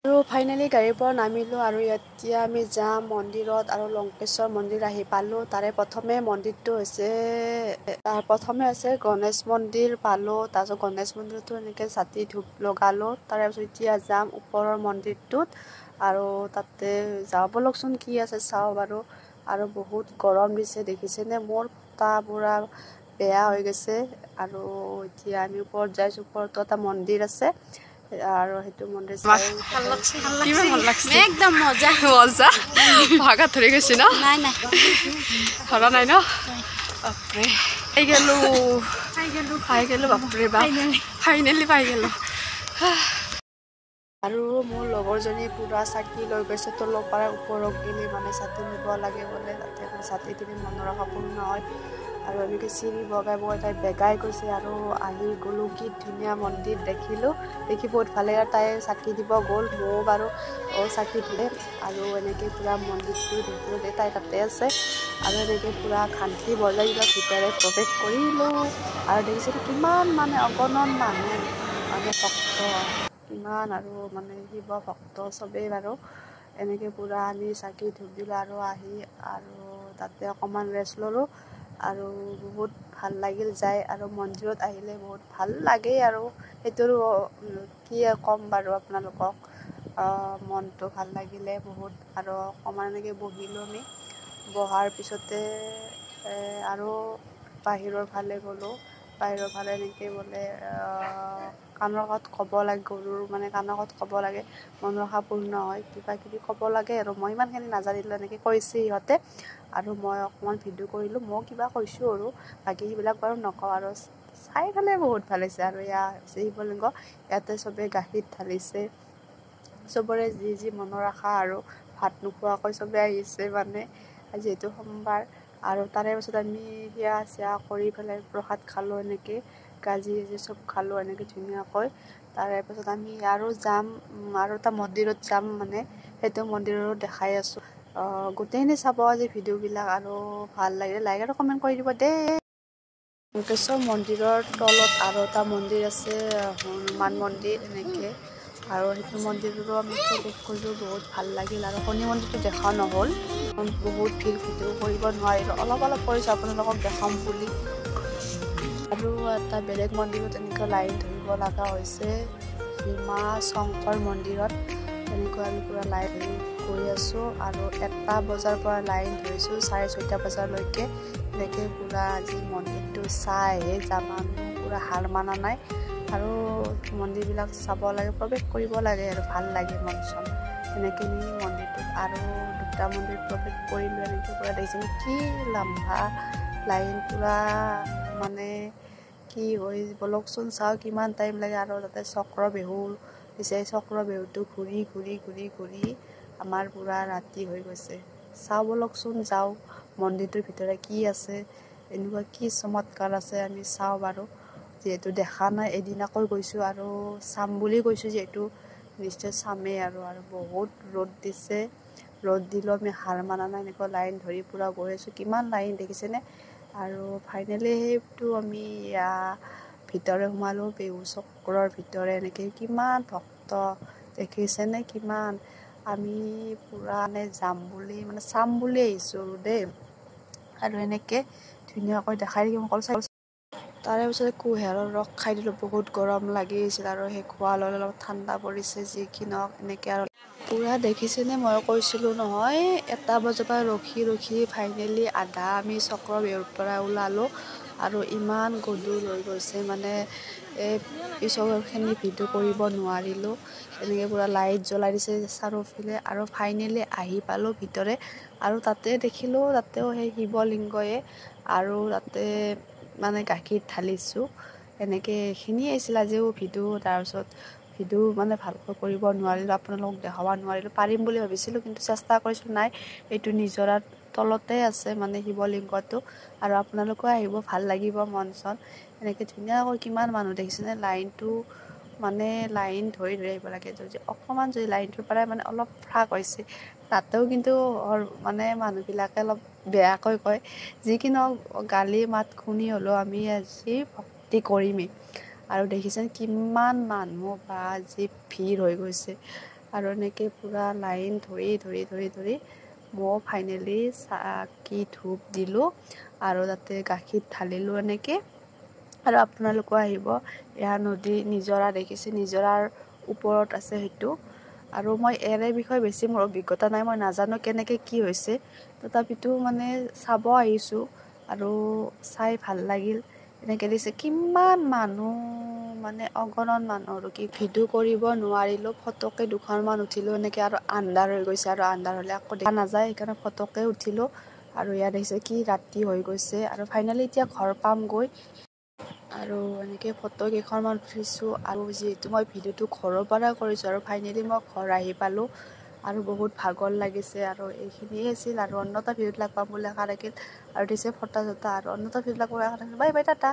আৰু ফাইনেলি গাড়ীৰ পৰা নামিলোঁ আৰু এতিয়া আমি যাম মন্দিৰত আৰু লংকেশ্বৰ মন্দিৰ আহি পালোঁ। তাৰে প্ৰথমে মন্দিৰটো হৈছে গণেশ মন্দিৰ পালোঁ। তাৰপিছত গণেশ মন্দিৰটো এনেকৈ চাতি ধূপ লগালোঁ। তাৰে পিছত এতিয়া যাম ওপৰৰ মন্দিৰটোত আৰু তাতে যাওঁ ব'লকচোন কি আছে চাওঁ বাৰু। আৰু বহুত গৰম দিছে দেখিছেনে, মোৰ ফটা পুৰা বেয়া হৈ গৈছে। আৰু এতিয়া আমি ওপৰত যাইছোঁ, ওপৰতো এটা মন্দিৰ আছে আৰু সেইটো মন্দিৰ চাই কিমান ভাল লাগছে একদম মজা মজা ভাগাত ধৰি গৈছে ন নাই ধৰা নাই ন বাপৰে পাই গেলো বাপৰে বাপ ফাইনেলি পাই গেলো। আৰু মোৰ লগৰজনী পুৰা চাকি লৈ গৈছে তলৰ পৰা ওপৰক গেলি মানে চাতি নিব লাগে বোলে, তাতে চাতি দিলে মনৰ আশা পূৰ্ণ হয়। আৰু এনেকৈ চিৰি বগাই তাই বেগাই গৈছে আৰু আহি গ'লোঁ। কি ধুনীয়া মন্দিৰ দেখিলোঁ, দেখি বহুত ভাল লাগে। তাই চাকি দিব গ'ল, ময়ো বাৰু চাকি দিলে আৰু এনেকৈ পুৰা মন্দিৰটো দেখিলোঁ যে তাই তাতে আছে আৰু এনেকৈ পুৰা ঘণ্টি বজাই কিবা ভিতৰে প্ৰৱেশ কৰিলোঁ। আৰু দেখিছিলোঁ কিমান মানে অগণন মানুহ মানে ভক্ত কিমান আৰু মানে শিৱ ভক্ত চবেই বাৰু এনেকৈ পুৰা আমি চাকি ধূপ দিলোঁ আৰু আহি আৰু তাতে অকণমান ৰেষ্ট ল'লোঁ আৰু বহুত ভাল লাগিল যায়। আৰু মন্দিৰত আহিলে বহুত ভাল লাগে আৰু সেইটোৰ কি ক'ম বাৰু আপোনালোকক, মনটো ভাল লাগিলে বহুত। আৰু অকণমান এনেকৈ বহিলোঁ আমি, বহাৰ পিছতে আৰু বাহিৰৰ ফালে গ'লোঁ। বাহিৰৰ ফালে এনেকৈ বোলে কাণৰ আগত ক'ব লাগে, গৰুৰ মানে কাণৰ আগত ক'ব লাগে মনৰ আশা পূৰ্ণ হয়, কিবা কিবি ক'ব লাগে আৰু মই ইমানখিনি নাজানিলোঁ, এনেকৈ কৈছে সিহঁতে আৰু মই অকণমান ভিডিঅ' কৰিলোঁ, মই কিবা কৈছোঁ আৰু বাকী সেইবিলাক বাৰু নকওঁ। আৰু চাই পেলাই বহুত ভাল হৈছে। আৰু এয়া হৈছে শিৱলিংগ, ইয়াতে চবেই গাখীৰ ঢালিছে, চবৰে যি যি মনৰ আশা আৰু ভাত নোখোৱাকৈ চবেই আহিছে মানে যিহেতু সোমবাৰ। আৰু তাৰে পাছত আমি সেয়া চেৱা কৰি পেলাই প্ৰসাদ খালোঁ, এনেকৈ গাজি চব খালোঁ এনেকৈ ধুনীয়াকৈ। তাৰে পাছত আমি আৰু যাম আৰু এটা মন্দিৰত যাম, মানে সেইটো মন্দিৰো দেখাই আছোঁ। গোটেইখিনি চাব আজি ভিডিঅ'বিলাক আৰু ভাল লাগিলে লাইক আৰু কমেণ্ট কৰি দিব দেই। লংকেশ্বৰ মন্দিৰৰ তলত আৰু এটা মন্দিৰ আছে হনুমান মন্দিৰ এনেকৈ, আৰু সেইটো মন্দিৰৰো আমি প্ৰৱেশ কৰিলোঁ, বহুত ভাল লাগিল। আৰু শনি মন্দিৰটো দেখা নহ'ল, বহুত ভিডিঅ' কৰিব নোৱাৰিলোঁ, অলপ কৰিছোঁ আপোনালোকক দেখাম বুলি। আৰু এটা বেলেগ মন্দিৰত এনেকৈ লাইন ধৰিব লগা হৈছে, সীমা শংকৰ মন্দিৰত এনেকৈ আমি পূৰা লাইন ধৰি গৈ আছোঁ। আৰু 1টা বজাৰ পৰা লাইন ধৰিছোঁ 6:30 বজালৈকে এনেকৈ পূৰা আজি মন্দিৰটো চাইহে যাম, আমি পূৰা হাৰ মানা নাই। আৰু মন্দিৰবিলাক চাব লাগে, প্ৰৱেশ কৰিব লাগে আৰু ভাল লাগে মন চন এনেকৈ নি মন্দিৰটোত। আৰু 2টা মন্দিৰ প্ৰৱেশ কৰিলোঁ, এনেকৈ পূৰা দেখিছোঁ কি লম্বা লাইন পূৰা মানে কি হৈ ব'লকচোন চাওঁ কিমান টাইম লাগে। আৰু তাতে চক্ৰ বেহু দিছে, চক্ৰ বেহুটো ঘূৰি ঘূৰি ঘূৰি ঘূৰি আমাৰ পূৰা ৰাতি হৈ গৈছে। চাওঁ ব'লকচোন যাওঁ মন্দিৰটোৰ ভিতৰত কি আছে, এনেকুৱা কি চমৎকাৰ আছে আমি চাওঁ বাৰু, যিহেতু দেখা নাই এদিনাকৈ গৈছোঁ আৰু চাম বুলি কৈছোঁ যিহেতু নিশ্চয় চামেই। আৰু বহুত ৰ'দ দিছে, ৰ'দ দিলেও আমি হাৰ মানা নাই, এনেকুৱা লাইন ধৰি পূৰা গৈ আছোঁ, কিমান লাইন দেখিছেনে। আৰু ফাইনেলি সেইটো আমি ভিতৰে সোমালোঁ, বেহু চক্ৰৰ ভিতৰে এনেকৈ কিমান ভক্ত দেখিছেনে কিমান। আমি পূৰা যাম বুলি মানে চাম বুলি আহিছোঁ দেই। আৰু এনেকৈ ধুনীয়াকৈ দেখাই দিম অকল চাই। তাৰে পিছতে কুঁহিয়াৰৰ ৰস খাই দিলোঁ, বহুত গৰম লাগি আছিল আৰু সেই খোৱা লৈ অলপ ঠাণ্ডা পৰিছে, যি কি নহওক এনেকৈ আৰু পূৰা দেখিছেনে। মই কৈছিলোঁ নহয় 1টা বজাৰ পৰা ৰখি ৰখি ফাইনেলি আধা আমি চক্ৰ বেহুৰ পৰা ওলালোঁ। আৰু ইমান গধুৰ হৈ গৈছে মানে পিছৰখিনি ভিডিঅ' কৰিব নোৱাৰিলোঁ, এনেকৈ পূৰা লাইট জ্বলাই দিছে চাৰিওফালে। আৰু ফাইনেলি আহি পালোঁ ভিতৰে, আৰু তাতে দেখিলোঁ তাতেও সেই শিৱলিংগয়ে আৰু তাতে মানে গাখীৰ ঢালিছোঁ, এনেকৈ এইখিনিয়ে আছিল আজিও ভিডিঅ'। তাৰপিছত ভিডিঅ' মানে ভালকৈ কৰিব নোৱাৰিলোঁ, আপোনালোকক দেখাব নোৱাৰিলোঁ, পাৰিম বুলি ভাবিছিলোঁ কিন্তু চেষ্টা কৰিছিলোঁ, নাই এইটো নিজৰাৰ তলতে আছে মানে শিৱলিংগটো। আৰু আপোনালোকেও আহিব, ভাল লাগিব মন চন এনেকৈ ধুনীয়াকৈ। কিমান মানুহ দেখিছেনে, লাইনটো মানে লাইন ধৰি ধৰি আহিব লাগে, যদি অকণমান যদি লাইনটোৰ পৰাই মানে অলপ ফাঁক হৈছে তাতেও কিন্তু মানে মানুহবিলাকে অলপ বেয়াকৈ কয়, যি কি নহওক গালি মাত শুনি হ'লেও আমি আজি ভক্তি কৰিমেই। আৰু দেখিছেনে কিমান মানুহ বা যি ভিৰ হৈ গৈছে, আৰু এনেকৈ পূৰা লাইন ধৰি মই ফাইনেলি চাকি ধূপ দিলোঁ আৰু তাতে গাখীৰ ঢালিলোঁ এনেকৈ। আৰু আপোনালোকো আহিব। এয়া নদী নিজৰা দেখিছে, নিজৰাৰ ওপৰত আছে সেইটো। আৰু মই ইয়াৰে বিষয়ে বেছি মোৰ অভিজ্ঞতা নাই, মই নাজানো কেনেকৈ কি হৈছে, তথাপিতো মানে চাব আহিছোঁ আৰু চাই ভাল লাগিল। এনেকৈ দিছে কিমান মানুহ, মানে অগণন মানুহ, আৰু কি ভিডিঅ' কৰিব নোৱাৰিলোঁ, ফটোকে দুখনমান উঠিলোঁ এনেকৈ। আৰু আন্ধাৰ হৈ গৈছে, আৰু আন্ধাৰ হ'লে আকৌ দেখা নাযায়, সেইকাৰণে ফটোকে উঠিলোঁ। আৰু ইয়াত দেখিছে কি ৰাতি হৈ গৈছে। আৰু ফাইনেলি এতিয়া ঘৰ পামগৈ। আৰু এনেকৈ ফটো কেইখনমান উঠিছোঁ। আৰু যিহেতু মই ভিডিঅ'টো ঘৰৰ পৰা কৰিছোঁ, আৰু ফাইনেলি মই ঘৰ আহি পালোঁ আৰু বহুত ভাগৰ লাগিছে। আৰু এইখিনিয়ে আছিল, আৰু অন্য এটা ভিডিঅ'ত লগ পাম বুলি আশা ৰাখিল। আৰু দিছে ফটা চটা, আৰু অন্য এটা ভিডিঅ'ত লগ পাম আশা ৰাখিল। Bye bye, Tata.